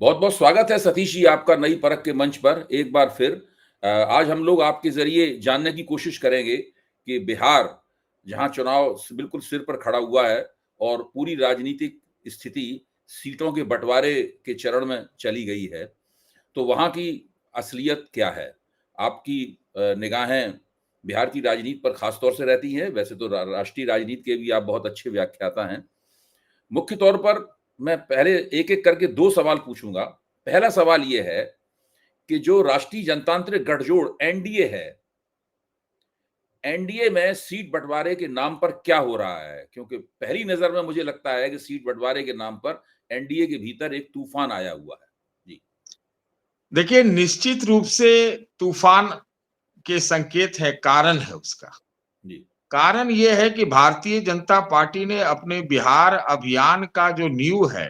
बहुत बहुत स्वागत है सतीश जी आपका नई परख के मंच पर एक बार फिर। आज हम लोग आपके जरिए जानने की कोशिश करेंगे कि बिहार जहां चुनाव बिल्कुल सिर पर खड़ा हुआ है और पूरी राजनीतिक स्थिति सीटों के बंटवारे के चरण में चली गई है, तो वहां की असलियत क्या है? आपकी निगाहें बिहार की राजनीति पर खास तौर से रहती हैं। वैसे तो राष्ट्रीय राजनीति के भी आप बहुत अच्छे व्याख्याता हैं। मुख्य तौर पर मैं पहले एक-एक करके 2 सवाल पूछूँगा। पहला सवाल ये है कि जो राष्ट्रीय जनतांत्रिक गठजोड़ एनडीए है, एनडीए में सीट बँटवारे के नाम पर क्या हो रहा है? क्योंकि पहली नज़र में मुझे लगता है कि सीट बँटवारे के नाम पर एनडीए के भीतर एक तूफान आया हुआ है। जी, देखिए, निश्चित रूप से तूफान के संकेत है, कारण है उसका। जी। कारण ये है कि भारतीय जनता पार्टी ने अपने बिहार अभियान का जो नींव है,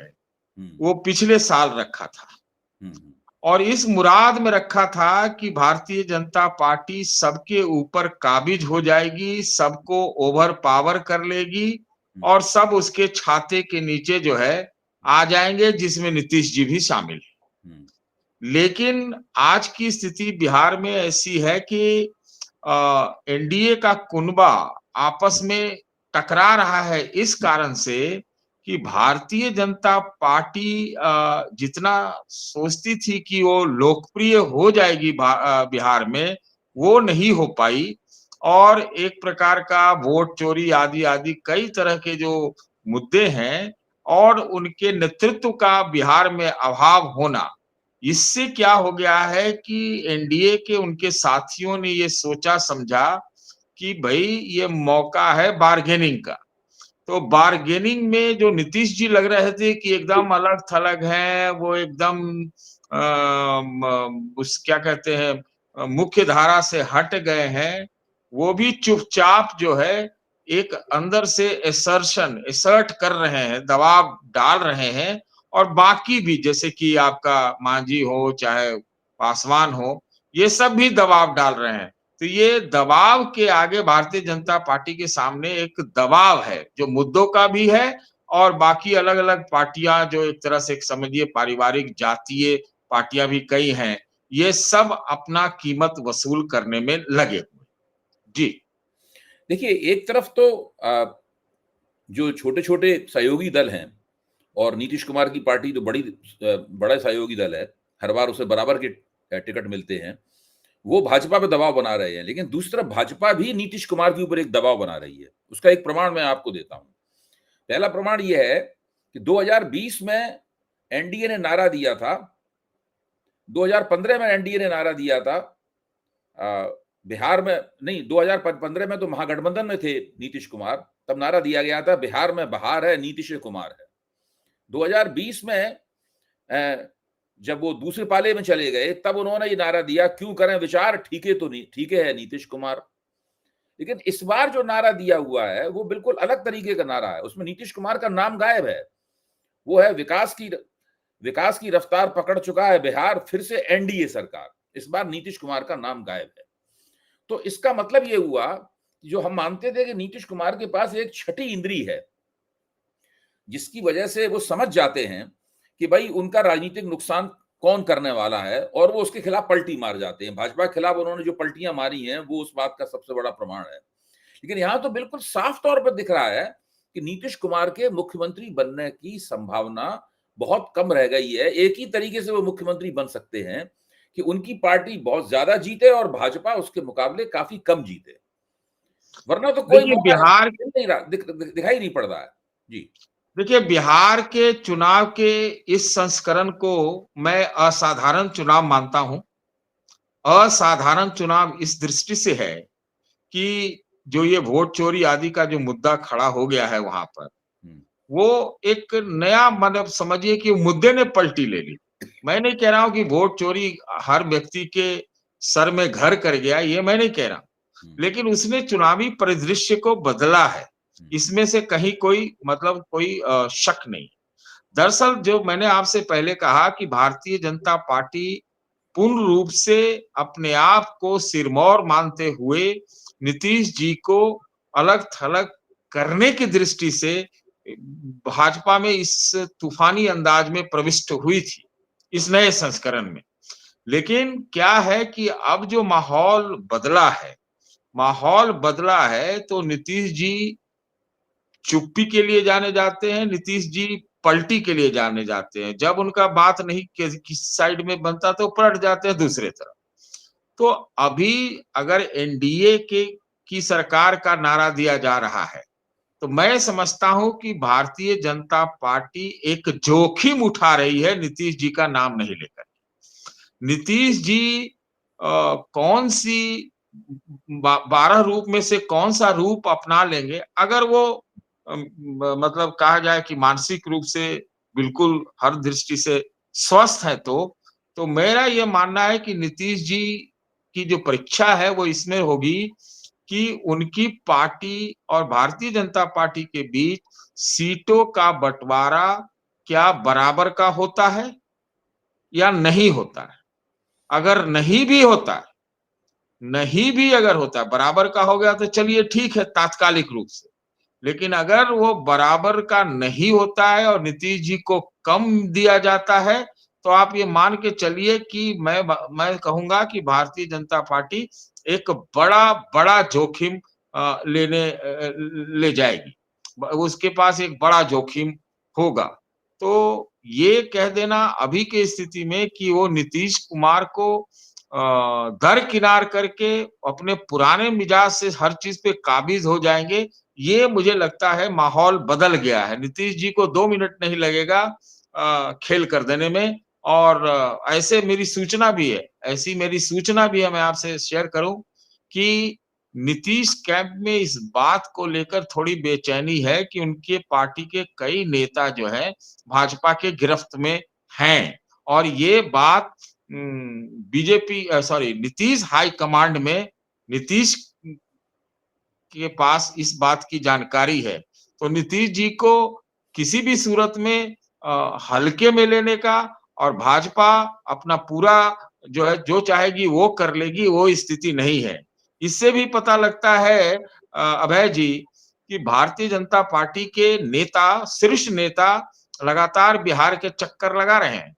हुँ, वो पिछले साल रखा था हुँ, हुँ, और इस मुराद में रखा था कि भारतीय जनता पार्टी सबके ऊपर काबिज हो जाएगी, सबको ओवर पावर कर लेगी हुँ, और सब उसके छाते के नीचे जो है, आ जाएँगे, जिसमें नीतीश जी भी शामिल हैं। हुँ, लेकिन आज की स्थिति बिहार में ऐसी है कि एनडीए का कुनबा आपस हुँ, में टकरा रहा है इस कारण से कि भारतीय जनता पार्टी जितना सोचती थी कि वो लोकप्रिय हो जाएगी बिहार में, वो नहीं हो पाई और एक प्रकार का वोट चोरी आदि-आदि कई तरह के जो मुद्दे हैं और उनके नेतृत्व का बिहार में अभाव होना, इससे क्या हो गया है कि एनडीए के उनके साथियों ने ये सोचा समझा कि भई ये मौका है बार्गेनिंग का। तो बार्गेनिंग में जो नीतीश जी लग रहे थे कि एकदम अलग-थलग हैं, वो एकदम उस क्या कहते हैं मुख्य धारा से हट गए हैं, वो भी चुपचाप जो है एक अंदर से असर्ट कर रहे हैं, दबाव डाल रहे हैं और बाकी भी जैसे कि आपका मांझी हो, चाहे पासवान हो, ये सब भी दबाव डाल रहे हैं। तो ये दबाव के आगे भारतीय जनता पार्टी के सामने एक दबाव है, जो मुद्दों का भी है और बाकी अलग-अलग पार्टियाँ जो एक तरह से समझिए पारिवारिक, जातीय पार्टियाँ भी कई हैं, ये सब अपना कीमत वसूल करने में लगे हुए। जी। देखिए एक तरफ तो जो छोटे-छोटे सहयोगी दल हैं और नीतीश कुमार की पार्टी तो बड़ा सहयोगी दल है, हर बार उसे बराबर के टिकट मिलते हैं। वो भाजपा पे दबाव बना रहे हैं, लेकिन दूसरी तरफ भाजपा भी नीतीश कुमार के ऊपर एक दबाव बना रही है। उसका एक प्रमाण मैं आपको देता हूँ। पहला प्रमाण ये है कि 2020 में एनडीए ने नारा दिया था, 2015 में एनडीए ने नारा दिया था बिहार में नहीं 2015 में तो महागठबंधन में थे नीतीश कुमार, तब नारा दिया गया था बिहार में बहार है, नीतीश कुमार है। 2020 में जब वो दूसरे पाले में चले गए, तब उन्होंने ये नारा दिया, क्यों करें विचार, ठीके तो नहीं ठीके है नीतीश कुमार। लेकिन इस बार जो नारा दिया हुआ है, वो बिल्कुल अलग तरीके का नारा है। उसमें नीतीश कुमार का नाम गायब है। वो है विकास की रफ्तार पकड़ चुका है बिहार, फिर से एनडीए सरकार। इस बार नीतीश कुमार का नाम गायब है। तो इसका मतलब ये हुआ, जो हम मानते थे कि नीतीश कुमार के पास एक छठी इंद्री है, जिसकी वजह से वो समझ जाते हैं कि भाई उनका राजनीतिक नुकसान कौन करने वाला है और वो उसके खिलाफ पलटी मार जाते हैं। भाजपा के खिलाफ उन्होंने जो पलटियां मारी हैं, वो उस बात का सबसे बड़ा प्रमाण है। लेकिन यहां तो बिल्कुल साफ तौर पर दिख रहा है कि नीतीश कुमार के मुख्यमंत्री बनने की संभावना बहुत कम रह गई है। एक ही तरीके से वो मुख्यमंत्री बन सकते हैं कि उनकी पार्टी बहुत ज्यादा जीते और भाजपा उसके मुकाबले काफी कम जीते, वरना तो कोई देखिए मौका बिहार दिखाई नहीं पड़ रहा है। जी। देखिए बिहार के चुनाव के इस संस्करण को मैं असाधारण चुनाव मानता हूँ। असाधारण चुनाव इस दृष्टि से है कि जो ये वोट चोरी आदि का जो मुद्दा खड़ा हो गया है वहां पर, हम्म, वो एक नया मतलब समझिए कि मुद्दे ने पलटी ले ली। मैं नहीं कह रहा हूँ कि वोट चोरी हर व्यक्ति के सर में घर कर गया, ये मैं नहीं कह रहा हूँ। हम्म, लेकिन उसने चुनावी परिदृश्य को बदला है। हम्म, इसमें से कहीं कोई मतलब कोई शक नहीं। दरअसल जो मैंने आपसे पहले कहा कि भारतीय जनता पार्टी पूर्ण रूप से अपने आप को सिरमौर मानते हुए नीतीश जी को अलग-थलग करने की दृष्टि से भाजपा में इस तूफानी अंदाज में प्रविष्ट हुई थी। इस नए संस्करण में। लेकिन क्या है कि अब जो माहौल बदला है तो नीतीश जी चुप्पी के लिए जाने जाते हैं, नीतीश जी पलटी के लिए जाने जाते हैं। जब उनका बात नहीं किसी साइड में बनता तो पलट जाते हैं दूसरे तरफ। तो अभी अगर एनडीए के की सरकार का नारा दिया जा रहा है, तो मैं समझता हूं कि भारतीय जनता पार्टी एक जोखिम उठा रही है नीतीश जी का नाम नहीं लेकर। नीतीश जी कौन सी 12 रूप में से कौन सा रूप अपना लेंगे, अगर वो मतलब कहा जाए कि मानसिक रूप से बिल्कुल हर दृष्टि से स्वस्थ है, तो मेरा ये मानना है कि नीतीश जी की जो परीक्षा है वो इसमें होगी कि उनकी पार्टी और भारतीय जनता पार्टी के बीच सीटों का बंटवारा क्या बराबर का होता है या नहीं होता है। अगर नहीं भी अगर होता है, बराबर का हो गया तो चलिए ठीक है तात्कालिक रूप से। लेकिन अगर वो बराबर का नहीं होता है और नीतीश जी को कम दिया जाता है, तो आप ये मान के चलिए कि मैं कहूंगा कि भारतीय जनता पार्टी एक बड़ा जोखिम ले जाएगी। उसके पास एक बड़ा जोखिम होगा। तो ये कह देना अभी की स्थिति में कि वो नीतीश कुमार को दरकिनार करके अपने पुराने मिजाज से हर चीज पे काबिज हो जाएंगे, ये मुझे लगता है माहौल बदल गया है। नीतीश जी को 2 मिनट नहीं लगेगा खेल कर देने में। और ऐसे ऐसी मेरी सूचना भी है, मैं आपसे शेयर करूं कि नीतीश कैंप में इस बात को लेकर थोड़ी बेचैनी है कि उनके पार्टी के कई नेता जो हैं भाजपा के गिरफ्त में हैं। और ये बात BJP sorry Nitish high command में नीतीश के पास इस बात की जानकारी है। तो नीतीश जी को किसी भी सूरत में हल्के में लेने का और भाजपा अपना पूरा जो है जो चाहेगी वो कर लेगी, वो स्थिति नहीं है। इससे भी पता लगता है अभय जी कि भारतीय जनता पार्टी के नेता, शीर्ष नेता लगातार बिहार के चक्कर लगा रहे हैं।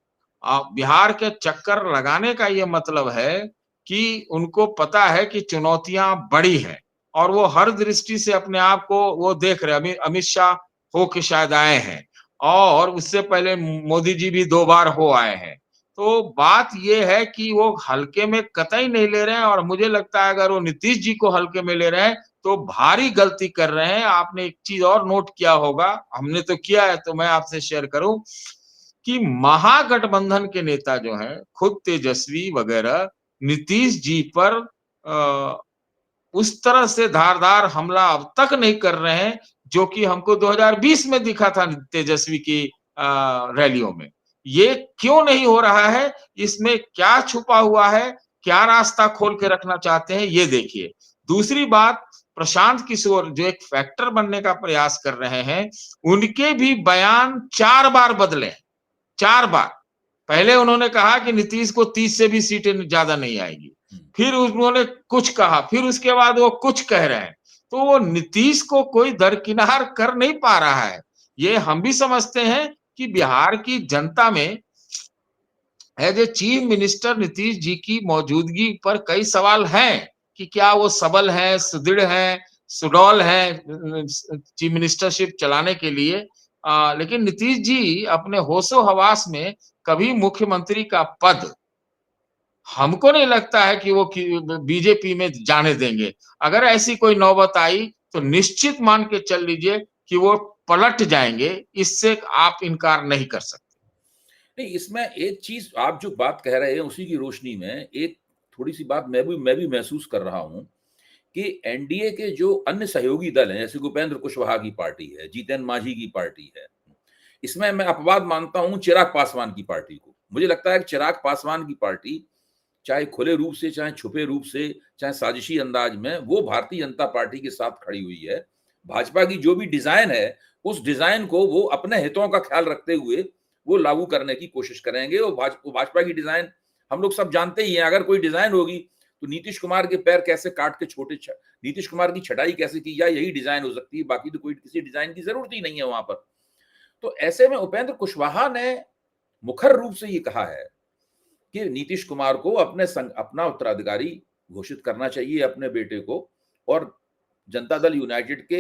बिहार के चक्कर लगाने का ये मतलब है कि उनको पता है कि चुनौतियां बड़ी हैं और वो हर दृष्टि से अपने आप को वो देख रहे हैं। अमित शाह हो के शायद आए हैं और उससे पहले मोदी जी भी 2 बार हो आए हैं। तो बात ये है कि वो हल्के में कतई नहीं ले रहे हैं और मुझे लगता है अगर वो नीतीश जी को हल्के में ले रहे हैं तो भारी गलती कर रहे हैं। आपने एक चीज और नोट किया होगा, हमने तो किया है तो मैं आपसे शेयर करूं कि महागठबंधन के नेता जो हैं, खुद तेजस्वी वगैरह नीतीश जी पर उस तरह से धारदार हमला अब तक नहीं कर रहे हैं जो कि हमको 2020 में दिखा था तेजस्वी की रैलियों में। ये क्यों नहीं हो रहा है, इसमें क्या छुपा हुआ है, क्या रास्ता खोल के रखना चाहते हैं, ये देखिए। दूसरी बात, प्रशांत किशोर जो एक फैक्टर बनने का प्रयास कर रहे हैं, उनके भी बयान 4 बार बदले, 4 बार। पहले उन्होंने कहा कि नीतीश को 30 से भी सीटें ज्यादा नहीं आएगी, फिर उन्होंने कुछ कहा, फिर उसके बाद वो कुछ कह रहे हैं। तो वो नीतीश को कोई दरकिनार कर नहीं पा रहा है। ये हम भी समझते हैं कि बिहार की जनता में as a chief minister Nitish ji की मौजूदगी पर कई सवाल हैं कि क्या वो सबल हैं, सुदृढ़ हैं, सुडौल हैं चीफ मिनिस्टरशिप चलाने के लिए। लेकिन नीतीश जी अपने होशो हवास में कभी मुख्यमंत्री का पद हमको नहीं लगता है कि वो बीजेपी में जाने देंगे। अगर ऐसी कोई नौबत आई तो निश्चित मान के चल लीजिए कि वो पलट जाएंगे, इससे आप इनकार नहीं कर सकते। नहीं, इसमें एक चीज आप जो बात कह रहे हैं उसी की रोशनी में एक थोड़ी सी बात मैं भी महसूस कर रहा हूं कि एनडीए के जो अन्य सहयोगी दल हैं, जैसे उपेंद्र कुशवाहा की पार्टी है, जीतन मांझी की पार्टी है, इसमें मैं अपवाद मानता हूं चिराग पासवान की पार्टी को। मुझे लगता है कि चिराग पासवान की पार्टी चाहे खुले रूप से, चाहे छुपे रूप से, चाहे साजिशी अंदाज में, वो भारतीय जनता पार्टी के साथ खड़ी हुई है। भाजपा की जो भी डिजाइन है, उस डिजाइन को वो अपने हितों का ख्याल रखते हुए वो लागू करने की कोशिश करेंगे। और भाजपा की डिजाइन हम लोग सब जानते ही हैं। अगर कोई डिजाइन होगी तो नीतीश कुमार के पैर कैसे काट के नीतीश कुमार की छटाई कैसे की जाए, यही डिजाइन हो सकती है। बाकी तो कोई किसी डिजाइन की जरूरत ही नहीं है वहां पर। तो ऐसे में उपेंद्र कुशवाहा ने मुखर रूप से ये कहा है कि नीतीश कुमार को अपना उत्तराधिकारी घोषित करना चाहिए अपने बेटे को, और जनता दल यूनाइटेड के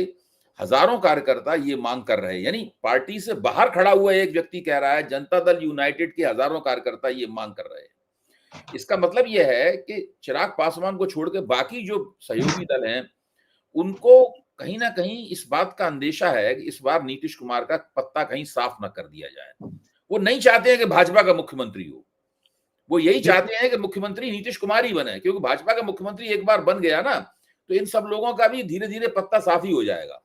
हजारों कार्यकर्ता ये मांग कर रहे हैं। यानी पार्टी से बाहर खड़ा हुआ एक व्यक्ति कह रहा है, जनता दल यूनाइटेड के हजारों कार्यकर्ता ये मांग कर रहे हैं। इसका मतलब यह है कि चिराग पासवान को छोड़ के बाकी जो सहयोगी दल हैं, उनको कहीं ना कहीं इस बात का अंदेशा है कि इस बार नीतीश कुमार का पत्ता कहीं साफ न कर दिया जाए। वो नहीं चाहते हैं कि भाजपा का मुख्यमंत्री हो, वो यही चाहते हैं कि मुख्यमंत्री नीतीश कुमार ही बने, क्योंकि भाजपा का मुख्यमंत्री एक बार बन गया ना, तो इन सब लोगों का भी धीरे धीरे पत्ता साफ ही हो जाएगा।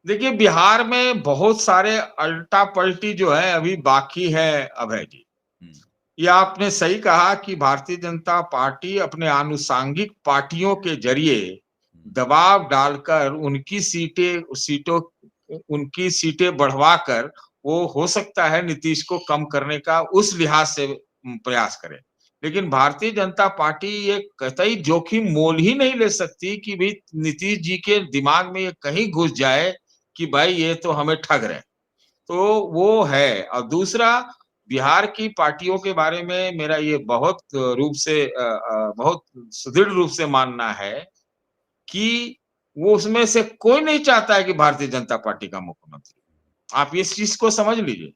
देखिए, बिहार में बहुत सारे अल्टा पलटी जो है अभी बाकी है अभय जी। ये आपने सही कहा कि भारतीय जनता पार्टी अपने आनुषांगिक पार्टियों के जरिए दबाव डालकर उनकी सीटें बढ़वाकर वो हो सकता है नीतीश को कम करने का उस लिहाज से प्रयास करे। लेकिन भारतीय जनता पार्टी ये कतई जोखिम मोल ही नहीं ले सकती कि भाई नीतीश जी के दिमाग में ये कहीं घुस जाए कि भाई ये तो हमें ठग रहे हैं। तो वो है। और दूसरा, बिहार की पार्टियों के बारे में मेरा ये बहुत सुदृढ़ रूप से मानना है कि वो उसमें से कोई नहीं चाहता है कि भारतीय जनता पार्टी का मुख्यमंत्री। आप इस चीज को समझ लीजिए,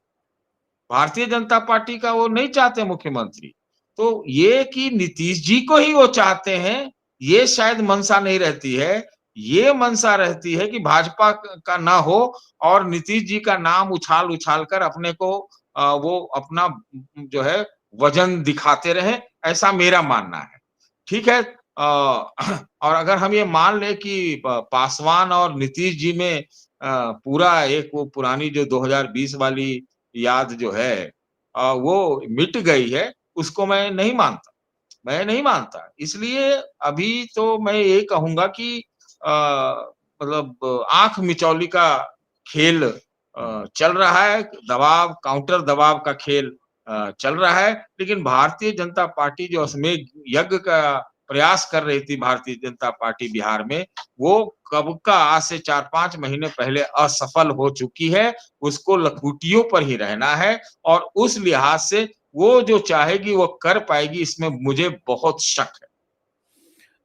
भारतीय जनता पार्टी का वो नहीं चाहते मुख्यमंत्री। तो ये कि नीतीश जी को ही वो चाहते हैं, ये शायद मंशा नहीं रहती है। ये मंशा रहती है कि भाजपा का ना हो और नीतीश जी का नाम उछाल उछाल कर अपने को वो अपना जो है वजन दिखाते रहे, ऐसा मेरा मानना है। ठीक है। और अगर हम ये मान ले कि पासवान और नीतीश जी में पूरा एक वो पुरानी जो 2020 वाली याद जो है वो मिट गई है, उसको मैं नहीं मानता। इसलिए अभी तो मैं ये कहूंगा कि मतलब आंख मिचौली का खेल चल रहा है, दबाव काउंटर दबाव का खेल चल रहा है। लेकिन भारतीय जनता पार्टी जो अश्वमेध यज्ञ का प्रयास कर रही थी, भारतीय जनता पार्टी बिहार में, वो कब का आज से 4-5 महीने पहले असफल हो चुकी है। उसको लखूटियों पर ही रहना है और उस लिहाज से वो जो चाहेगी वो कर पाएगी, इसमें मुझे बहुत शक है।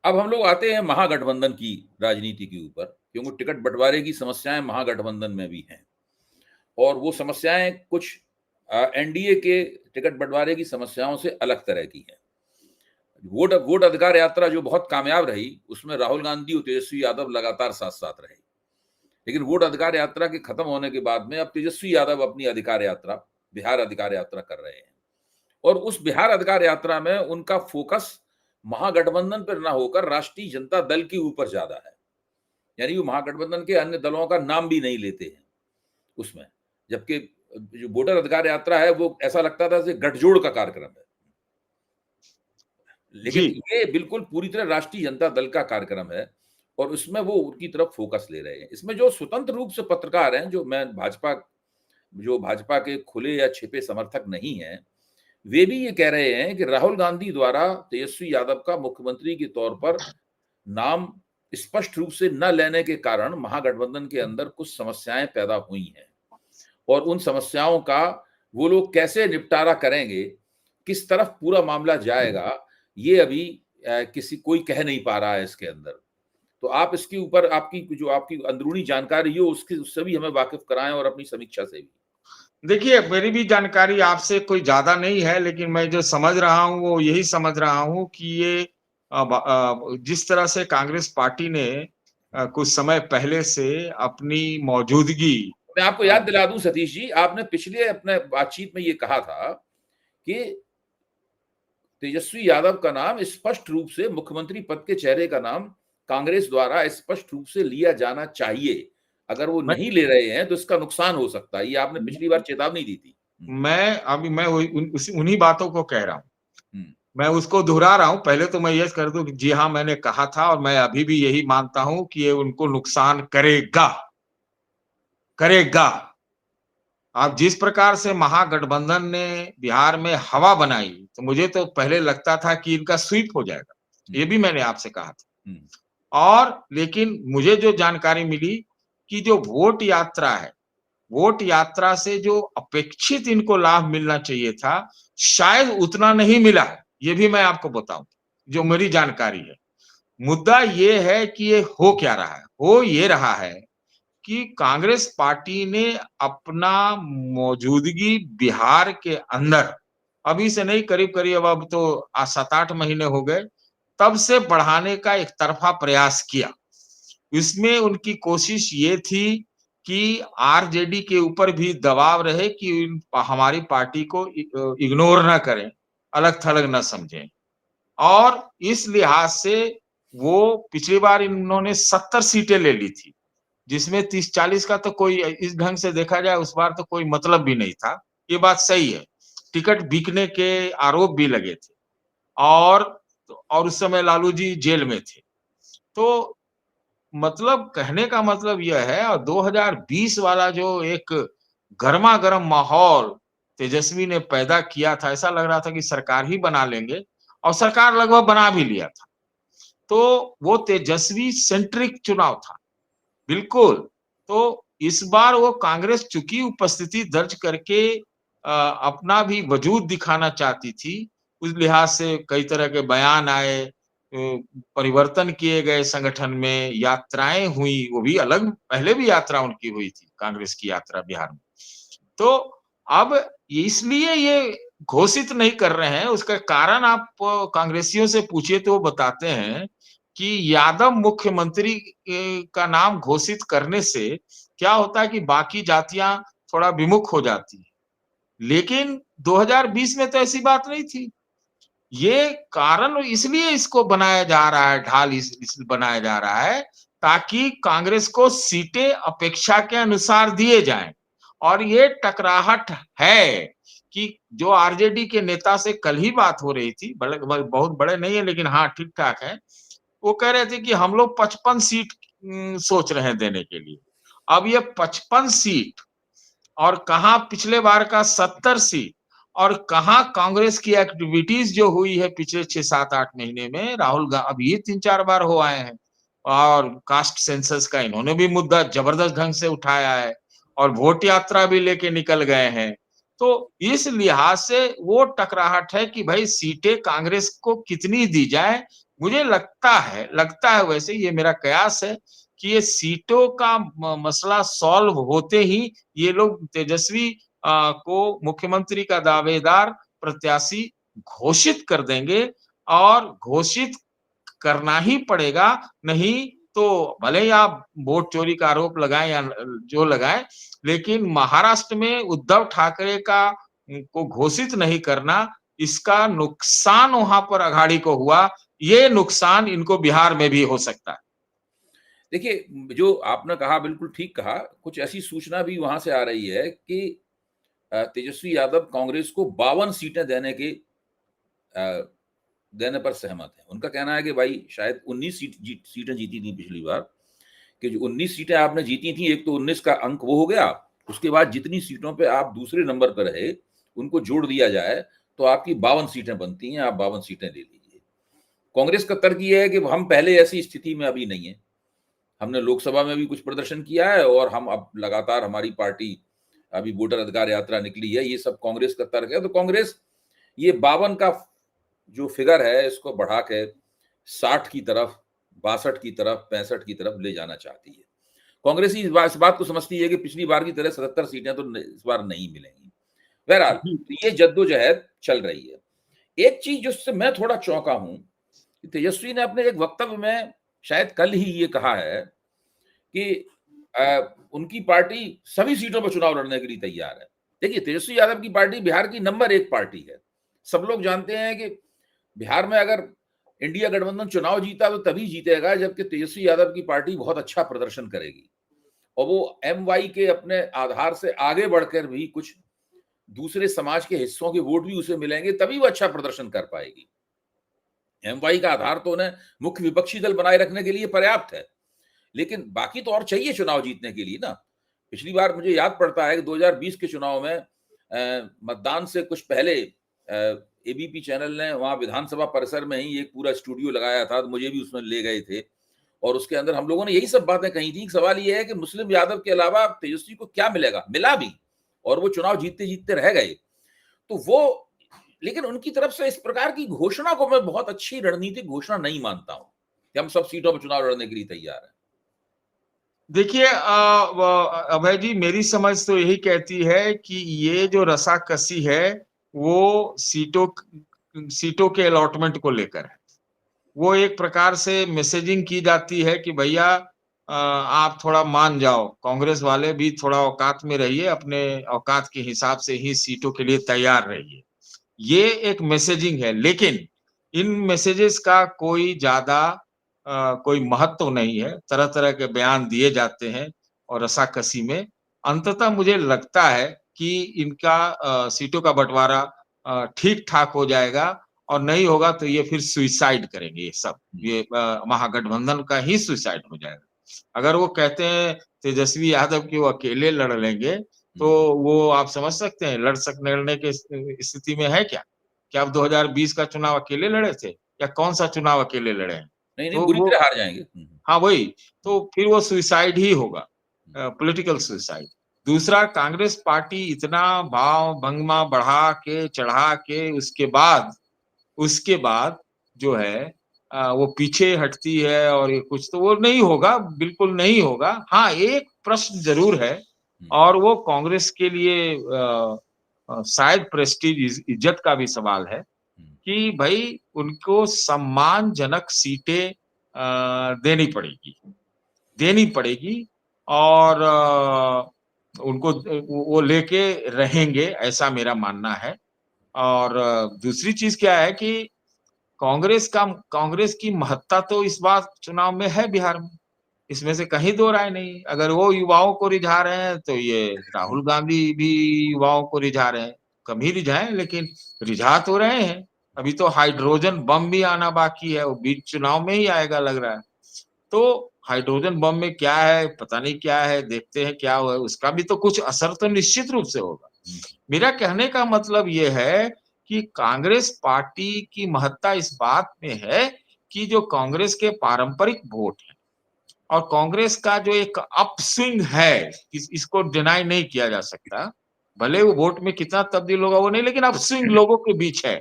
अब हम लोग आते हैं महागठबंधन की राजनीति के ऊपर, क्योंकि टिकट बंटवारे की समस्याएं महागठबंधन में भी हैं, और वो समस्याएं कुछ एनडीए के टिकट बंटवारे की समस्याओं से अलग तरह की हैं। वोट अधिकार यात्रा जो बहुत कामयाब रही, उसमें राहुल गांधी और तेजस्वी यादव लगातार साथ साथ रहे। लेकिन वोट अधिकार यात्रा के खत्म होने के बाद में अब तेजस्वी यादव अपनी अधिकार यात्रा, बिहार अधिकार यात्रा कर रहे हैं, और उस बिहार अधिकार यात्रा में उनका फोकस महागठबंधन पर ना होकर राष्ट्रीय जनता दल के ऊपर ज्यादा है। यानी वो महागठबंधन के अन्य दलों का नाम भी नहीं लेते हैं उसमें, जबकि जो वोटर अधिकार यात्रा है वो ऐसा लगता था जैसे गठजोड़ का कार्यक्रम है, लेकिन ये बिल्कुल पूरी तरह राष्ट्रीय जनता दल का कार्यक्रम है, और उसमें वो उनकी तरफ फोकस ले रहे हैं। इसमें जो स्वतंत्र रूप से पत्रकार हैं, जो भाजपा के खुले या छिपे समर्थक नहीं हैं, वे भी ये कह रहे हैं कि राहुल गांधी द्वारा तेजस्वी यादव का मुख्यमंत्री के तौर पर नाम स्पष्ट रूप से न लेने के कारण महागठबंधन के अंदर कुछ समस्याएं पैदा हुई हैं, और उन समस्याओं का वो लोग कैसे निपटारा करेंगे, किस तरफ पूरा मामला जाएगा, ये अभी कोई कह नहीं पा रहा है इसके अंदर। तो आप इसके ऊपर आपकी अंदरूनी जानकारी हो उससे भी हमें वाकिफ कराएं, और अपनी समीक्षा से भी। देखिए, मेरी भी जानकारी आपसे कोई ज्यादा नहीं है, लेकिन मैं जो समझ रहा हूँ वो यही समझ रहा हूँ कि ये जिस तरह से कांग्रेस पार्टी ने कुछ समय पहले से अपनी मौजूदगी, मैं आपको याद दिला दूं सतीश जी, आपने पिछले अपने बातचीत में ये कहा था कि तेजस्वी यादव का नाम स्पष्ट रूप से मुख्यमंत्री पद के चेहरे का नाम कांग्रेस द्वारा स्पष्ट रूप से लिया जाना चाहिए। अगर वो नहीं ले रहे हैं तो इसका नुकसान हो सकता है। ये आपने पिछली बार चेतावनी दी थी। मैं उन्हीं बातों को कह रहा हूँ, मैं उसको दोहरा रहा हूं। पहले तो मैं ये कर दूं कि जी हाँ, मैंने कहा था और मैं अभी भी यही मानता हूं कि ये उनको नुकसान करेगा। अब जिस प्रकार से महागठबंधन ने बिहार में हवा बनाई, तो मुझे तो पहले लगता था कि इनका स्वीप हो जाएगा। ये भी मैंने आपसे कहा था। और लेकिन मुझे जो जानकारी मिली कि जो वोट यात्रा है वोट यात्रा से जो अपेक्षित इनको लाभ मिलना चाहिए था, शायद उतना नहीं मिला है। ये भी मैं आपको बताऊं, जो मेरी जानकारी है। मुद्दा ये है कि ये हो क्या रहा है? हो ये रहा है कि कांग्रेस पार्टी ने अपना मौजूदगी बिहार के अंदर, अभी से नहीं, करीब करीब अब तो 7-8 महीने हो गए, तब से बढ़ाने का एक तरफा प्रयास किया। इसमें उनकी कोशिश ये थी कि आरजेडी के ऊपर भी दबाव रहे कि हमारी पार्टी को इग्नोर ना करें, अलग थलग ना समझें। और इस लिहाज से वो पिछली बार इन्होंने 70 सीटें ले ली थी, जिसमें 30-40 का तो कोई, इस ढंग से देखा जाए उस बार तो कोई मतलब भी नहीं था। ये बात सही है। टिकट बिकने के आरोप भी लगे थे, और उस समय लालू जी जेल में थे। तो मतलब कहने का मतलब यह है, और 2020 वाला जो एक गरमा-गरम माहौल तेजस्वी ने पैदा किया था, ऐसा लग रहा था कि सरकार ही बना लेंगे, और सरकार लगभग बना भी लिया था। तो वो तेजस्वी सेंट्रिक चुनाव था, बिल्कुल। तो इस बार वो कांग्रेस चूँकि उपस्थिति दर्ज करके अपना भी वजूद दिखाना चाहती थी, उस लिहाज से कई तरह के बयान आए, परिवर्तन किए गए संगठन में, यात्राएँ हुई, वो भी अलग, पहले भी यात्रा उनकी हुई थी, कांग्रेस की यात्रा बिहार में। तो अब इसलिए ये घोषित नहीं कर रहे हैं, उसका कारण आप कांग्रेसियों से पूछिए तो वो बताते हैं कि यादव मुख्यमंत्री का नाम घोषित करने से क्या होता है कि बाकी जातियां थोड़ा विमुख हो जाती हैं। लेकिन 2020 में तो ऐसी बात नहीं थी। ये कारण इसलिए इसको बनाया जा रहा है, ढाल इस बनाया जा रहा है, ताकि कांग्रेस को सीटें अपेक्षा के अनुसार दिए जाएं। और ये टकराहट है कि जो आरजेडी के नेता से कल ही बात हो रही थी, बहुत बड़े नहीं है लेकिन हाँ ठीक ठाक है, वो कह रहे थे कि हम लोग 55 सीट सोच रहे हैं देने के लिए। अब ये 55 सीट, और कहा पिछले बार का 70 सीट, और कहा कांग्रेस की एक्टिविटीज जो हुई है पिछले 6-7-8 महीने में, राहुल गांधी अभी 3-4 बार हो आए हैं, और कास्ट सेंसस का इन्होंने भी मुद्दा जबरदस्त ढंग से उठाया है, और वोट यात्रा भी लेके निकल गए हैं। तो इस लिहाज से वो टकराहट है कि भाई सीटें कांग्रेस को कितनी दी जाए। मुझे लगता है वैसे, ये मेरा कयास है कि ये सीटों का मसला सॉल्व होते ही ये लोग तेजस्वी को मुख्यमंत्री का दावेदार प्रत्याशी घोषित कर देंगे, और घोषित करना ही पड़ेगा। नहीं तो भले ही आप वोट चोरी का आरोप लगाएं या जो लगाएं, लेकिन महाराष्ट्र में उद्धव ठाकरे का को घोषित नहीं करना, इसका नुकसान वहां पर अघाड़ी को हुआ, ये नुकसान इनको बिहार में भी हो सकता है। देखिए, जो आपने कहा बिल्कुल ठीक कहा। कुछ ऐसी सूचना भी वहां से आ रही है कि तेजस्वी यादव कांग्रेस को 52 सीटें देने पर सहमत है। उनका कहना है कि भाई शायद 19 सीटें जीती थी पिछली बार, कि जो 19 सीटें आपने जीती थी, एक तो 19 का अंक वो हो गया, उसके बाद जितनी सीटों पे आप दूसरे नंबर पर रहे उनको जोड़ दिया जाए तो आपकी 52 सीटें बनती हैं, आप 52 सीटें ले लीजिए। कांग्रेस का तर्क ये है कि हम पहले ऐसी स्थिति में अभी नहीं है, हमने लोकसभा में भी कुछ प्रदर्शन किया है और हम अब लगातार, हमारी पार्टी अभी वोटर अधिकार यात्रा निकली है, ये सब कांग्रेस का तर्क है। तो कांग्रेस ये 52 का जो फिगर है इसको बढ़ा के 60 की तरफ, 62 की तरफ, 65 की तरफ ले जाना चाहती है। कांग्रेस इस बात को समझती है कि पिछली बार की तरह 77 सीटें तो इस बार नहीं मिलेंगी। बहरहाल, तो ये जद्दोजहद चल रही है। एक चीज जिससे मैं थोड़ा चौंका हूं, तेजस्वी ने अपने एक वक्तव्य में शायद कल ही ये कहा है कि उनकी पार्टी सभी सीटों पर चुनाव लड़ने के लिए तैयार है। देखिए, तेजस्वी यादव की पार्टी बिहार की नंबर 1 पार्टी है। सब लोग जानते हैं कि बिहार में अगर इंडिया गठबंधन चुनाव जीता तो तभी जीतेगा जबकि तेजस्वी यादव की पार्टी बहुत अच्छा प्रदर्शन करेगी, और वो एमवाई के अपने आधार से आगे बढ़कर भी कुछ दूसरे समाज के हिस्सों के वोट भी उसे मिलेंगे, तभी वो अच्छा प्रदर्शन कर पाएगी। एमवाई का आधार तो उन्हें मुख्य विपक्षी दल बनाए रखने के लिए पर्याप्त है, लेकिन बाकी तो और चाहिए चुनाव जीतने के लिए ना। पिछली बार मुझे याद पड़ता है कि 2020 के चुनाव में मतदान से कुछ पहले एबीपी चैनल ने वहां विधानसभा परिसर में ही एक पूरा स्टूडियो लगाया था, तो मुझे भी उसमें ले गए थे, और उसके अंदर हम लोगों ने यही सब बातें कही थी। सवाल ये है कि मुस्लिम यादव के अलावा तेजस्वी को क्या मिलेगा, मिला भी, और वो चुनाव जीतते जीतते रह गए। तो वो, लेकिन उनकी तरफ से इस प्रकार की घोषणा को मैं बहुत अच्छी रणनीतिक घोषणा नहीं मानता हूं कि हम सब सीटों पर चुनाव लड़ने के लिए तैयार हैं। देखिए अभय जी, मेरी समझ तो यही कहती है कि ये जो रसाकसी है वो सीटों के अलॉटमेंट को लेकर है। वो एक प्रकार से मैसेजिंग की जाती है कि भैया आप थोड़ा मान जाओ, कांग्रेस वाले भी थोड़ा औकात में रहिए, अपने औकात के हिसाब से ही सीटों के लिए तैयार रहिए। ये एक मैसेजिंग है, लेकिन इन मैसेजेस का कोई ज्यादा कोई महत्व नहीं है। तरह तरह के बयान दिए जाते हैं और रसाकसी में अंततः मुझे लगता है कि इनका सीटों का बंटवारा ठीक ठाक हो जाएगा, और नहीं होगा तो ये फिर सुइसाइड करेंगे। ये सब ये महागठबंधन का ही सुइसाइड हो जाएगा। अगर वो कहते हैं तेजस्वी यादव की वो अकेले लड़ लेंगे, तो वो आप समझ सकते हैं लड़ने के स्थिति में है क्या? क्या आप 2020 का चुनाव अकेले लड़े थे, या कौन सा चुनाव अकेले लड़े हैं? नहीं नहीं, तो बुरी वो, तरह हार जाएंगे। हाँ वही, तो फिर वो सुइसाइड ही होगा, पॉलिटिकल सुइसाइड। दूसरा, कांग्रेस पार्टी इतना भाव भंगमा बढ़ा के चढ़ा के उसके बाद जो है वो पीछे हटती है, और ये कुछ तो वो नहीं होगा, बिल्कुल नहीं होगा। हाँ, एक प्रश्न जरूर है, और वो कांग्रेस के लिए शायद प्रेस्टीज, इज्जत का भी सवाल है कि भाई उनको सम्मानजनक सीटें देनी पड़ेगी, और उनको वो लेके रहेंगे, ऐसा मेरा मानना है। और दूसरी चीज क्या है कि कांग्रेस की महत्ता तो इस बार चुनाव में है बिहार में, इसमें से कहीं दो राय नहीं। अगर वो युवाओं को रिझा रहे हैं, तो ये राहुल गांधी भी युवाओं को रिझा रहे हैं। कम ही रिझाएं, लेकिन रिझा तो रहे हैं। अभी तो हाइड्रोजन बम भी आना बाकी है, वो बीच चुनाव में ही आएगा लग रहा है। तो हाइड्रोजन बम में क्या है पता नहीं, क्या है देखते हैं क्या हुआ, उसका भी तो कुछ असर तो निश्चित रूप से होगा। मेरा कहने का मतलब ये है कि कांग्रेस पार्टी की महत्ता इस बात में है कि जो कांग्रेस के पारंपरिक वोट है, और कांग्रेस का जो एक अपस्विंग है, इसको डिनाई नहीं किया जा सकता। भले वो वोट में कितना तब्दील होगा वो नहीं, लेकिन अपस्विंग लोगों के बीच है।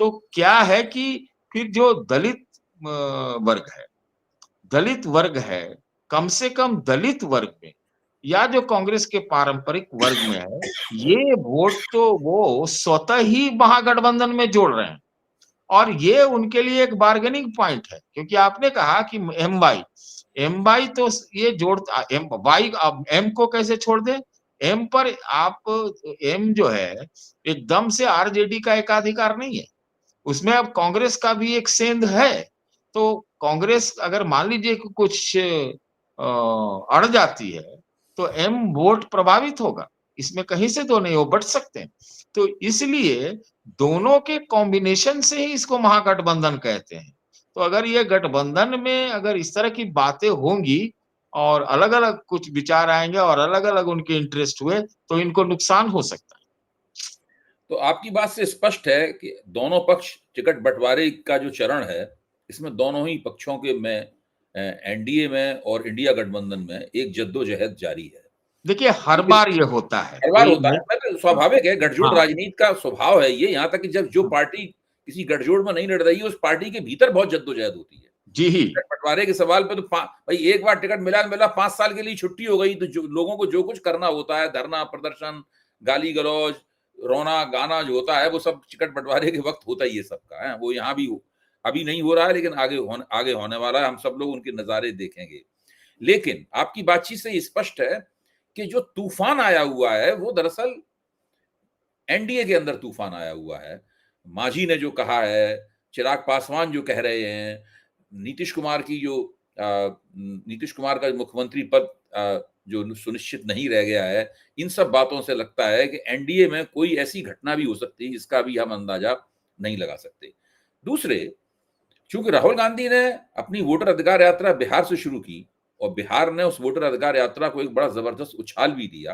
तो क्या है कि फिर जो दलित वर्ग है, कम से कम दलित वर्ग में, या जो कांग्रेस के पारंपरिक वर्ग में है, ये वोट तो वो स्वतः ही महागठबंधन में जोड़ रहे हैं। और ये उनके लिए एक बार्गेनिंग पॉइंट है, क्योंकि आपने कहा कि एम वाई तो ये जोड़ता, एम वाई, अब एम को कैसे छोड़ दे? एम पर आप, एम जो है एकदम से आरजेडी का एकाधिकार नहीं है, उसमें अब कांग्रेस का भी एक सेंध है। तो कांग्रेस अगर मान लीजिए कि कुछ अड़ जाती है, तो एम वोट प्रभावित होगा, इसमें कहीं से दो नहीं, हो बट सकते हैं। तो इसलिए दोनों के कॉम्बिनेशन से ही इसको महागठबंधन कहते हैं। तो अगर ये गठबंधन में अगर इस तरह की बातें होंगी, और अलग अलग कुछ विचार आएंगे, और अलग अलग उनके इंटरेस्ट हुए, तो इनको नुकसान हो सकता है। तो आपकी बात से स्पष्ट है कि दोनों पक्ष टिकट बंटवारे का जो चरण है, इसमें दोनों ही पक्षों के में, एनडीए में और इंडिया गठबंधन में एक जद्दोजहद जारी है। देखिए, हर बार ये होता है, हर बार कोई होता है, मतलब स्वाभाविक है, गठजोड़ हाँ राजनीति का स्वभाव है ये। यहाँ तक कि जब जो पार्टी किसी गठजोड़ में नहीं लड़ रही है, उस पार्टी के भीतर बहुत जद्दोजहद होती है। जी ही, टिकट बंटवारे के सवाल पे तो भाई एक बार टिकट मिला 5 साल के लिए छुट्टी हो गई, तो जो लोगों को जो कुछ करना होता है, धरना प्रदर्शन, गाली गलौज, रोना गाना जो होता है, वो सब टिकट बंटवारे के वक्त होता ही है सबका है। वो यहाँ भी अभी नहीं हो रहा है, लेकिन आगे होने वाला है। हम सब लोग उनके नजारे देखेंगे। लेकिन आपकी बातचीत से स्पष्ट है कि जो तूफान आया हुआ है, वो दरअसल एनडीए के अंदर तूफान आया हुआ है। मांझी ने जो कहा है, चिराग पासवान जो कह रहे हैं, नीतीश कुमार का मुख्यमंत्री पद जो सुनिश्चित नहीं रह गया है, इन सब बातों से लगता है कि एनडीए में कोई ऐसी घटना भी हो सकती है जिसका भी हम अंदाजा नहीं लगा सकते। दूसरे, चूंकि राहुल गांधी ने अपनी वोटर अधिकार यात्रा बिहार से शुरू की, और बिहार ने उस वोटर अधिकार यात्रा को एक बड़ा जबरदस्त उछाल भी दिया,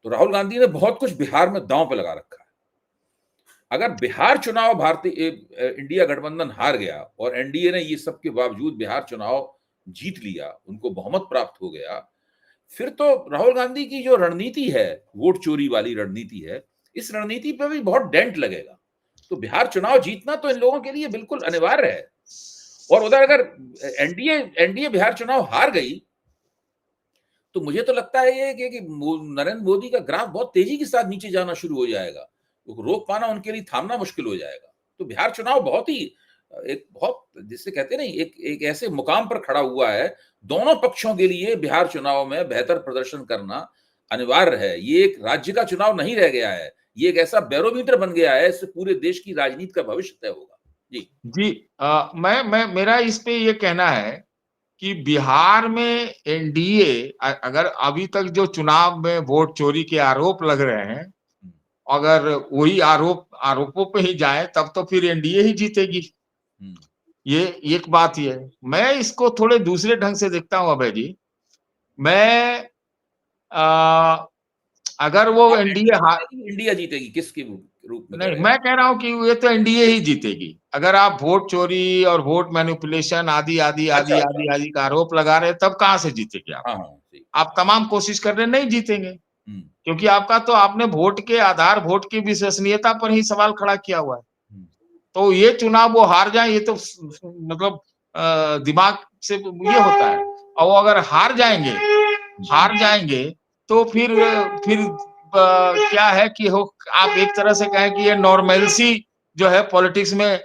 तो राहुल गांधी ने बहुत कुछ बिहार में दांव पे लगा रखा है। अगर बिहार चुनाव भारतीय इंडिया गठबंधन हार गया और एनडीए ने ये सब के बावजूद बिहार चुनाव जीत लिया, उनको बहुमत प्राप्त हो गया, फिर तो राहुल गांधी की जो रणनीति है, वोट चोरी वाली रणनीति है, इस रणनीति पे भी बहुत डेंट लगेगा। तो बिहार चुनाव जीतना तो इन लोगों के लिए बिल्कुल अनिवार्य है। और उधर अगर एनडीए बिहार चुनाव हार गई, तो मुझे तो लगता है ये कि नरेंद्र मोदी का ग्राफ बहुत तेजी के साथ नीचे जाना शुरू हो जाएगा, रोक पाना उनके लिए, थामना मुश्किल हो जाएगा। तो बिहार चुनाव बहुत ही एक बहुत जिसे कहते हैं ना, एक ऐसे मुकाम पर खड़ा हुआ है, दोनों पक्षों के लिए बिहार चुनाव में बेहतर प्रदर्शन करना अनिवार्य है। ये एक राज्य का चुनाव नहीं रह गया है, ये एक ऐसा बैरोमीटर बन गया है, इससे पूरे देश की राजनीति का भविष्य तय होगा। जी जी मैं मेरा इस पे ये कहना है कि बिहार में एनडीए अगर अभी तक जो चुनाव में वोट चोरी के आरोप लग रहे हैं, अगर वही आरोपों पे ही जाए तब तो फिर एनडीए ही जीतेगी। ये एक बात ये है। मैं इसको थोड़े दूसरे ढंग से देखता हूँ अभय जी। मैं अगर वो एनडीए इंडिया जीतेगी किसके रूप में कह नहीं, रहे हैं? मैं कह रहा हूं कि ये तो एनडीए ही जीतेगी। अगर आप वोट चोरी और वोट मैनिपुलेशन आदि आदि अच्छा आदि अच्छा। आदि आदि का आरोप लगा रहे हैं, तब कहां से जीतेंगे आप? हाँ हाँ सही। आप तमाम कोशिश कर रहे हैं, नहीं जीतेंगे। हम्म, क्योंकि आपका तो आपने वोट के आधार, वोट की विश्वसनीयता पर ही सवाल खड़ा किया हुआ है। हम्म, तो ये चुनाव वो हार जाए, ये तो मतलब दिमाग से ये होता है। और वो अगर हार जाएंगे तो फिर क्या है कि हो, आप एक तरह से कहें कि ये नॉर्मलसी जो है पॉलिटिक्स में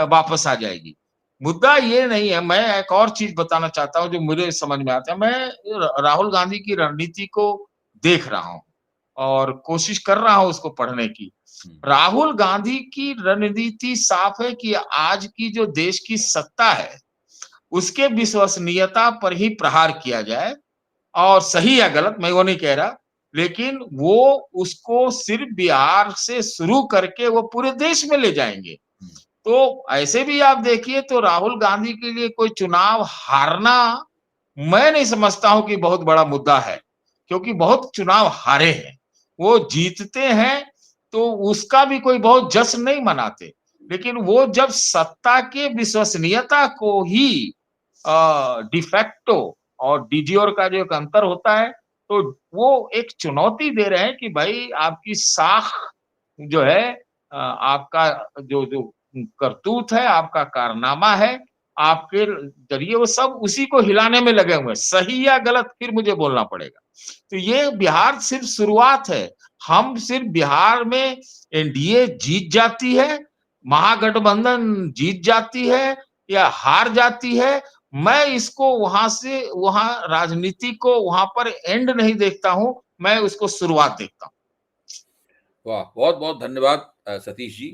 वापस आ जाएगी। मुद्दा ये नहीं है। मैं एक और चीज बताना चाहता हूँ जो मुझे समझ में आता है। मैं राहुल गांधी की रणनीति को देख रहा हूँ और कोशिश कर रहा हूँ उसको पढ़ने की। राहुल गांधी की रणनीति साफ है कि आज की जो देश की सत्ता है, उसके विश्वसनीयता पर ही प्रहार किया जाए। और सही या गलत मैं वो नहीं कह रहा, लेकिन वो उसको सिर्फ बिहार से शुरू करके वो पूरे देश में ले जाएंगे। तो ऐसे भी आप देखिए तो राहुल गांधी के लिए कोई चुनाव हारना मैं नहीं समझता हूं कि बहुत बड़ा मुद्दा है, क्योंकि बहुत चुनाव हारे हैं। वो जीतते हैं तो उसका भी कोई बहुत जश्न नहीं मनाते, लेकिन वो जब सत्ता के विश्वसनीयता को ही डिफेक्टो और डीजीओर का जो एक अंतर होता है, तो वो एक चुनौती दे रहे हैं कि भाई आपकी साख जो है, आपका जो जो करतूत है, आपका कारनामा है, आपके जरिए वो सब उसी को हिलाने में लगे हुए हैं। सही या गलत फिर मुझे बोलना पड़ेगा। तो ये बिहार सिर्फ शुरुआत है। हम सिर्फ बिहार में एनडीए जीत जाती है, महागठबंधन जीत जाती है या हार जाती है, मैं इसको वहां से वहां राजनीति को वहां पर एंड नहीं देखता हूं, मैं उसको शुरुआत देखता हूं। वाह, बहुत बहुत धन्यवाद सतीश जी।